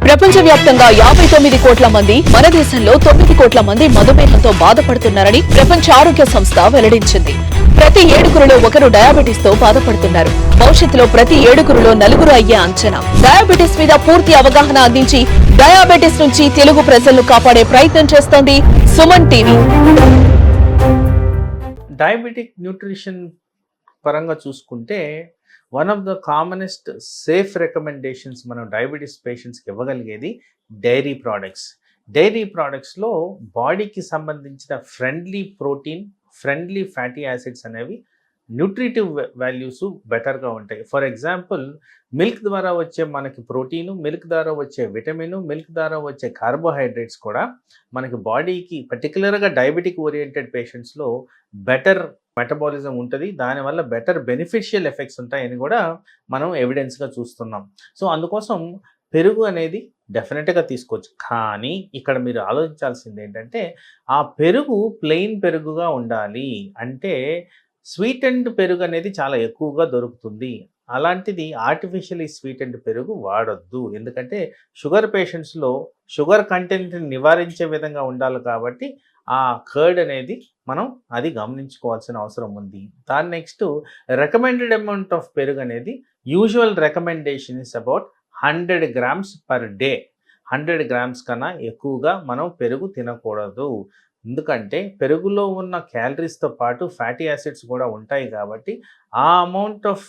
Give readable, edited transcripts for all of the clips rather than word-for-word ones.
ప్రపంచవ్యాప్తంగా 59 కోట్ల మంది, మన దేశంలో 9 కోట్ల మంది మధుమేహంతో బాధపడుతున్నారని ప్రపంచ ఆరోగ్య సంస్థ వెల్లడించింది. ప్రతి 7గురిలో ఒకరు డయాబెటిస్ తో బాధపడుతున్నారు. భవిష్యత్తులో ప్రతి 7గురిలో 4 అయ్యే అంచనా. డయాబెటిస్ మీద పూర్తి అవగాహన అందించి డయాబెటిస్ నుంచి తెలుగు ప్రజలను కాపాడే ప్రయత్నం చేస్తోంది సుమన్ టీవీ. డయాబెటిక్ న్యూట్రిషన్ పరంగా చూసుకుంటే one of the commonest safe recommendations మనం డయాబెటీస్ పేషెంట్స్కి ఇవ్వగలిగేది డైరీ ప్రోడక్ట్స్. డైరీ ప్రోడక్ట్స్లో బాడీకి సంబంధించిన friendly protein, friendly fatty acids అనేవి న్యూట్రిటివ్ వాల్యూస్ బెటర్గా ఉంటాయి. ఫర్ ఎగ్జాంపుల్, మిల్క్ ద్వారా వచ్చే మనకి ప్రోటీను, మిల్క్ ద్వారా వచ్చే విటమిన్, మిల్క్ ద్వారా వచ్చే కార్బోహైడ్రేట్స్ కూడా మనకి బాడీకి పర్టికులర్గా డయాబెటిక్ ఓరియంటెడ్ పేషెంట్స్లో బెటర్ మెటబాలిజం ఉంటుంది. దానివల్ల బెటర్ బెనిఫిషియల్ ఎఫెక్ట్స్ ఉంటాయని కూడా మనం ఎవిడెన్స్గా చూస్తున్నాం. సో అందుకోసం పెరుగు అనేది డెఫినెట్గా తీసుకోవచ్చు. కానీ ఇక్కడ మీరు ఆలోచించాల్సింది ఏంటంటే, ఆ పెరుగు ప్లెయిన్ పెరుగుగా ఉండాలి. అంటే స్వీటెండ్ పెరుగు అనేది చాలా ఎక్కువగా దొరుకుతుంది. అలాంటిది ఆర్టిఫిషియలీ స్వీటెండ్ పెరుగు వాడొద్దు. ఎందుకంటే షుగర్ పేషెంట్స్లో షుగర్ కంటెంట్ని నివారించే విధంగా ఉండాలి కాబట్టి ఆ కర్డ్ అనేది మనం అది గమనించుకోవాల్సిన అవసరం ఉంది. దాని నెక్స్ట్ రికమెండెడ్ అమౌంట్ ఆఫ్ పెరుగు అనేది usual recommendation is about 100 grams per day. 100 grams కన్నా ఎక్కువగా మనం పెరుగు తినకూడదు. ఎందుకంటే పెరుగులో ఉన్న క్యాలరీస్తో పాటు ఫ్యాటీ యాసిడ్స్ కూడా ఉంటాయి కాబట్టి ఆ అమౌంట్ ఆఫ్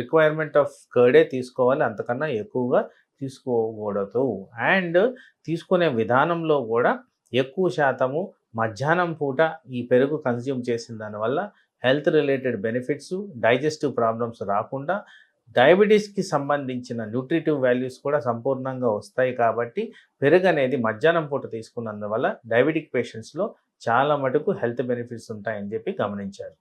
రిక్వైర్మెంట్ ఆఫ్ కర్డే తీసుకోవాలి, అంతకన్నా ఎక్కువగా తీసుకోకూడదు. అండ్ తీసుకునే విధానంలో కూడా ఎక్కువ శాతము మధ్యాహ్నం పూట ఈ పెరుగు కన్జ్యూమ్ చేసిన దానివల్ల health related benefits, digestive problems రాకుండా డయాబెటీస్కి సంబంధించిన న్యూట్రిటివ్ వాల్యూస్ కూడా సంపూర్ణంగా వస్తాయి. కాబట్టి పెరుగు అనేది మధ్యాహ్నం పూట తీసుకున్నందువల్ల డయాబెటిక్ పేషెంట్స్లో చాలా మటుకు హెల్త్ బెనిఫిట్స్ ఉంటాయని చెప్పి గమనించారు.